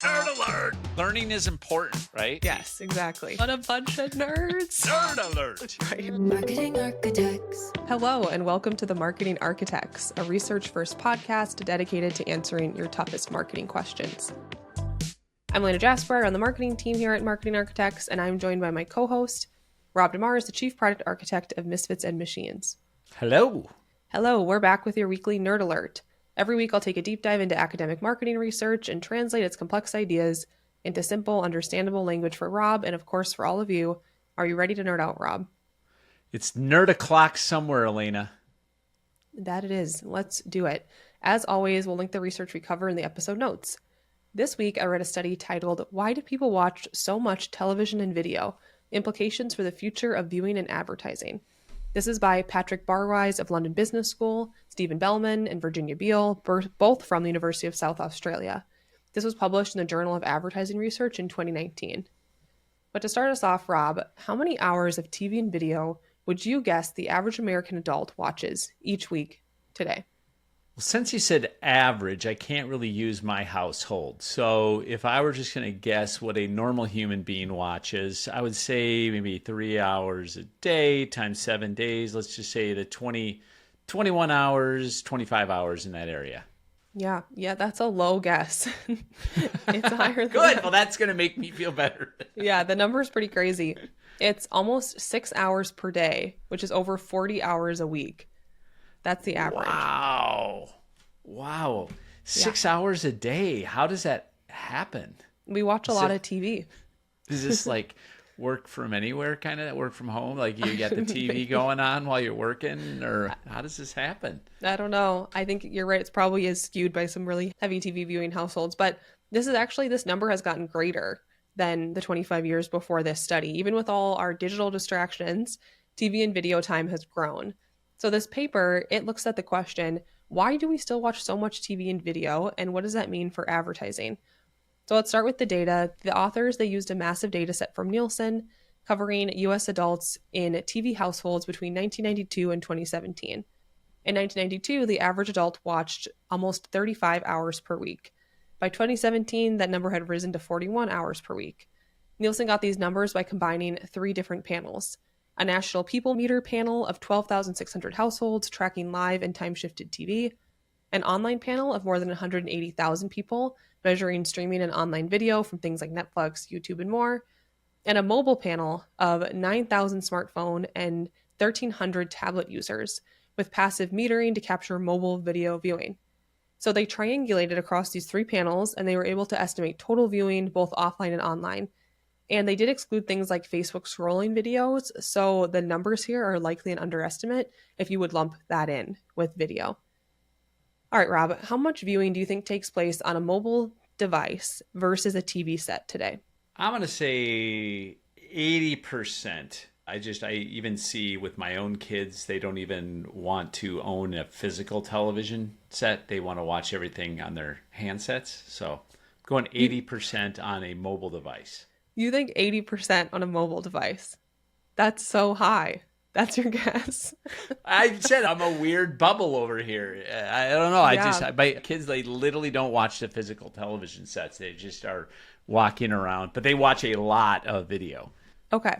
Nerd alert! Learning is important, right? Yes, exactly. What a bunch of nerds. Nerd alert! Right. Marketing Architects. Hello, and welcome to the Marketing Architects, a research-first podcast dedicated to answering your toughest marketing questions. I'm Elena Jasper on the marketing team here at Marketing Architects, and I'm joined by my co-host, Rob DeMars, the Chief Product Architect of Misfits and Machines. Hello. Hello, we're back with your weekly Nerd Alert. Every week I'll take a deep dive into academic marketing research and translate its complex ideas into simple, understandable language for Rob and, of course, for all of you. Are you ready to nerd out, Rob? It's nerd o'clock somewhere, Elena. That it is. Let's do it. As always, we'll link the research we cover in the episode notes. This week, I read a study titled, Why Do People Watch So Much Television and Video? Implications for the Future of Viewing and Advertising. This is by Patrick Barwise of London Business School, Stephen Bellman, and Virginia Beale, both from the University of South Australia. This was published in the Journal of Advertising Research in 2019. But to start us off, Rob, how many hours of TV and video would you guess the average American adult watches each week today? Well, since you said average, I can't really use my household. So if I were just going to guess what a normal human being watches, I would say maybe 3 hours a day times 7 days. Let's just say the 21 hours, 25 hours in that area. Yeah, that's a low guess. It's higher than Good. that. Well, that's going to make me feel better. Yeah, the number's pretty crazy. It's almost 6 hours per day, which is over 40 hours a week. That's the average. Wow. 6 hours a day. How does that happen? We watch a lot of TV. Is this like work from anywhere, kind of work from home? Like you got the TV going on while you're working? Or how does this happen? I don't know. I think you're right. It's probably is skewed by some really heavy TV viewing households. But this number has gotten greater than the 25 years before this study. Even with all our digital distractions, TV and video time has grown. So this paper, it looks at the question, why do we still watch so much TV and video, and what does that mean for advertising? So let's start with the data. The authors, they used a massive data set from Nielsen covering U.S. adults in TV households between 1992 and 2017. In 1992, the average adult watched almost 35 hours per week. By 2017, that number had risen to 41 hours per week. Nielsen got these numbers by combining 3 different panels. A national people meter panel of 12,600 households tracking live and time-shifted TV, an online panel of more than 180,000 people measuring streaming and online video from things like Netflix, YouTube, and more, and a mobile panel of 9,000 smartphone and 1,300 tablet users with passive metering to capture mobile video viewing. So they triangulated across these 3 panels, and they were able to estimate total viewing both offline and online. And they did exclude things like Facebook scrolling videos, so the numbers here are likely an underestimate if you would lump that in with video. All right, Rob, how much viewing do you think takes place on a mobile device versus a TV set today? I'm going to say 80%. I even see with my own kids, they don't even want to own a physical television set. They want to watch everything on their handsets. So going 80% on a mobile device. You think 80% on a mobile device? That's so high. That's your guess. I said I'm a weird bubble over here. I don't know. My kids, they literally don't watch the physical television sets. They just are walking around, but they watch a lot of video. Okay.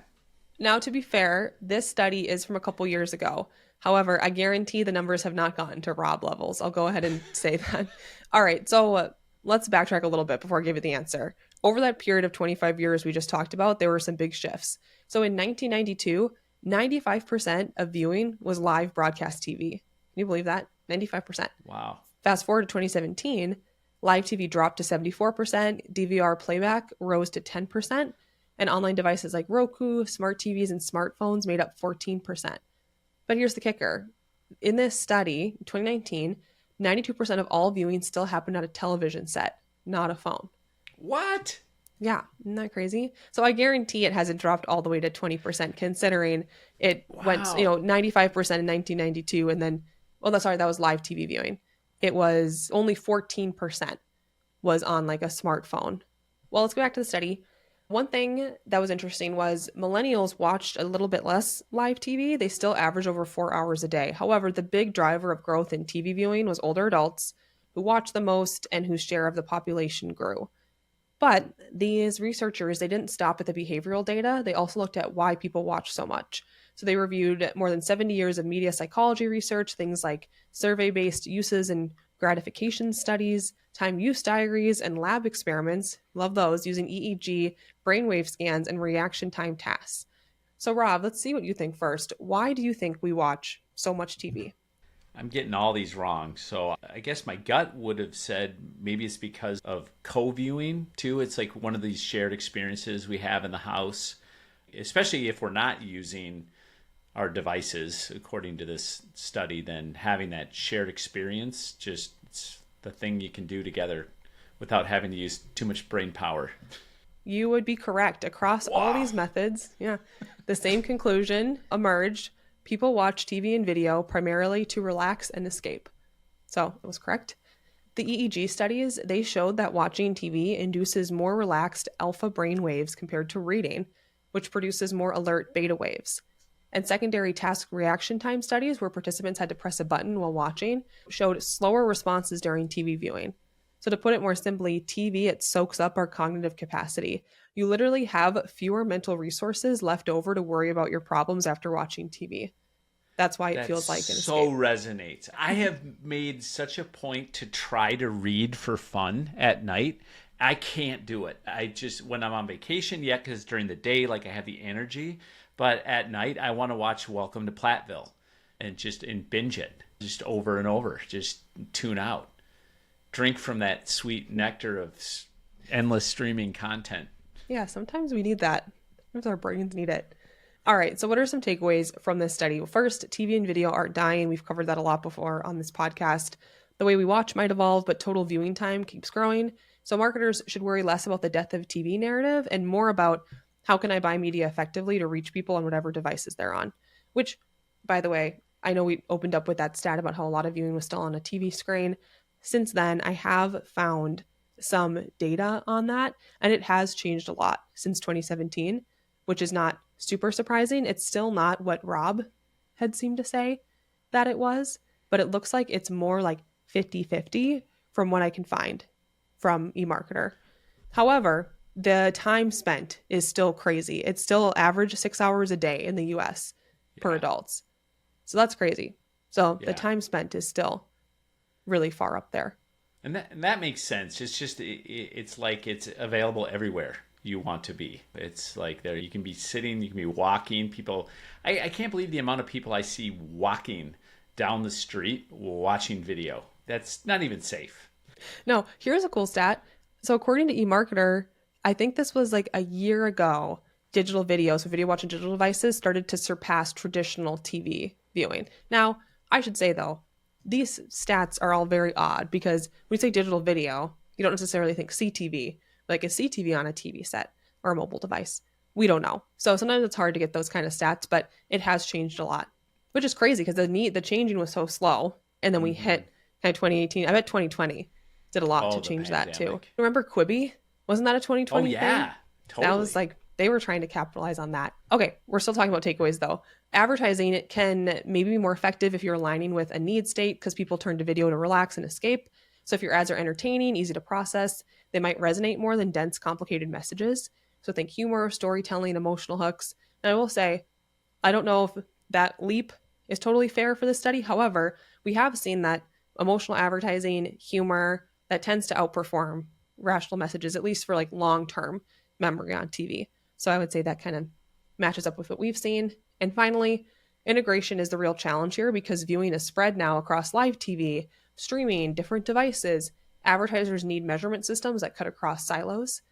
Now, to be fair, this study is from a couple years ago. However, I guarantee the numbers have not gotten to Rob levels. I'll go ahead and say that. All right. So let's backtrack a little bit before I give you the answer. Over that period of 25 years we just talked about, there were some big shifts. So in 1992, 95% of viewing was live broadcast TV. Can you believe that? 95%. Wow. Fast forward to 2017, live TV dropped to 74%, DVR playback rose to 10%, and online devices like Roku, smart TVs, and smartphones made up 14%. But here's the kicker. In this study, 2019, 92% of all viewing still happened on a television set, not a phone. What? Yeah, isn't that crazy? So I guarantee it hasn't dropped all the way to 20% considering it went, 95% in 1992 and then, that was live TV viewing. It was only 14% was on like a smartphone. Well, let's go back to the study. One thing that was interesting was millennials watched a little bit less live TV. They still average over 4 hours a day. However, the big driver of growth in TV viewing was older adults who watched the most and whose share of the population grew. But these researchers, they didn't stop at the behavioral data. They also looked at why people watch so much. So they reviewed more than 70 years of media psychology research, things like survey-based uses and gratification studies, time use diaries, and lab experiments. Love those, using EEG, brainwave scans, and reaction time tasks. So Rob, let's see what you think first. Why do you think we watch so much TV? I'm getting all these wrong. So I guess my gut would have said maybe it's because of co-viewing too. It's like one of these shared experiences we have in the house, especially if we're not using our devices, according to this study, then having that shared experience, just it's the thing you can do together without having to use too much brain power. You would be correct. Across all these methods, the same conclusion emerged. People watch TV and video primarily to relax and escape. So it was correct. The EEG studies, they showed that watching TV induces more relaxed alpha brain waves compared to reading, which produces more alert beta waves. And secondary task reaction time studies, where participants had to press a button while watching, showed slower responses during TV viewing. So to put it more simply, TV, it soaks up our cognitive capacity. You literally have fewer mental resources left over to worry about your problems after watching TV. That's why it feels like an escape. So resonates. I have made such a point to try to read for fun at night. I can't do it. I just, when I'm on vacation, because during the day, like I have the energy, but at night I want to watch Welcome to Platteville and binge it just over and over, just tune out. Drink from that sweet nectar of endless streaming content. Yeah, sometimes we need that. Sometimes our brains need it. All right, so what are some takeaways from this study? Well, first, TV and video aren't dying. We've covered that a lot before on this podcast. The way we watch might evolve, but total viewing time keeps growing. So marketers should worry less about the death of TV narrative and more about how can I buy media effectively to reach people on whatever devices they're on. Which, by the way, I know we opened up with that stat about how a lot of viewing was still on a TV screen. Since then, I have found some data on that, and it has changed a lot since 2017, which is not super surprising. It's still not what Rob had seemed to say that it was, but it looks like it's more like 50-50 from what I can find from eMarketer. However, the time spent is still crazy. It's still average 6 hours a day in the US per adults. So that's crazy. So the time spent is still really far up there. And that makes sense. It's just, it's like it's available everywhere you want to be. It's like there, you can be sitting, you can be walking. People, I can't believe the amount of people I see walking down the street watching video. That's not even safe. No, here's a cool stat. So according to eMarketer, I think this was like a year ago, digital video, so video watching digital devices started to surpass traditional TV viewing. Now, I should say though, these stats are all very odd because when you say digital video, you don't necessarily think CTV, like a CTV on a TV set or a mobile device. We don't know. So sometimes it's hard to get those kind of stats, but it has changed a lot, which is crazy because the changing was so slow. And then we hit kind of 2018. I bet 2020 did a lot to change that too. Remember Quibi? Wasn't that a 2020 thing? Totally. That was like, they were trying to capitalize on that. Okay, we're still talking about takeaways though. Advertising, it can maybe be more effective if you're aligning with a need state because people turn to video to relax and escape. So if your ads are entertaining, easy to process, they might resonate more than dense, complicated messages. So think humor, storytelling, emotional hooks. And I will say, I don't know if that leap is totally fair for this study. However, we have seen that emotional advertising, humor, that tends to outperform rational messages, at least for like long-term memory on TV. So I would say that kind of matches up with what we've seen. And finally, integration is the real challenge here because viewing is spread now across live TV, streaming, different devices. Advertisers need measurement systems that cut across silos,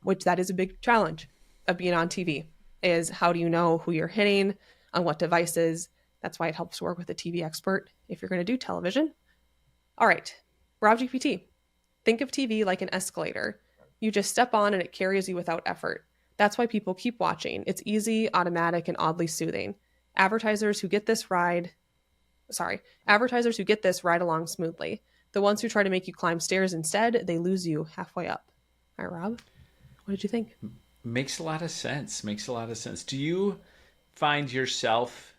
which that is a big challenge of being on TV, is how do you know who you're hitting, on what devices? That's why it helps to work with a TV expert if you're going to do television. All right, Rob GPT. Think of TV like an escalator. You just step on and it carries you without effort. That's why people keep watching. It's easy, automatic, and oddly soothing. Advertisers who get this ride along smoothly. The ones who try to make you climb stairs instead, they lose you halfway up. All right, Rob, what did you think? Makes a lot of sense. Do you find yourself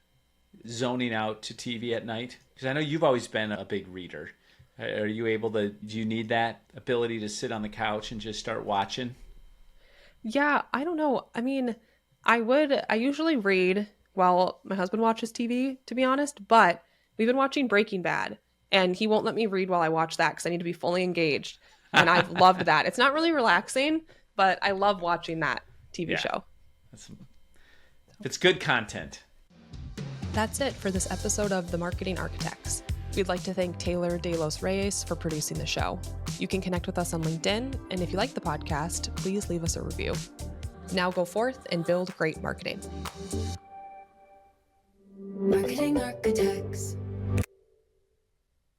zoning out to TV at night? Because I know you've always been a big reader. Are you able to, do you need that ability to sit on the couch and just start watching? Yeah, I don't know. I mean, I usually read while my husband watches TV, to be honest, but we've been watching Breaking Bad and he won't let me read while I watch that because I need to be fully engaged. And I've loved that. It's not really relaxing, but I love watching that TV Yeah. show. It's good content. That's it for this episode of The Marketing Architects. We'd like to thank Taylor De Los Reyes for producing the show. You can connect with us on LinkedIn, and if you like the podcast, please leave us a review. Now go forth and build great marketing. Marketing Architects.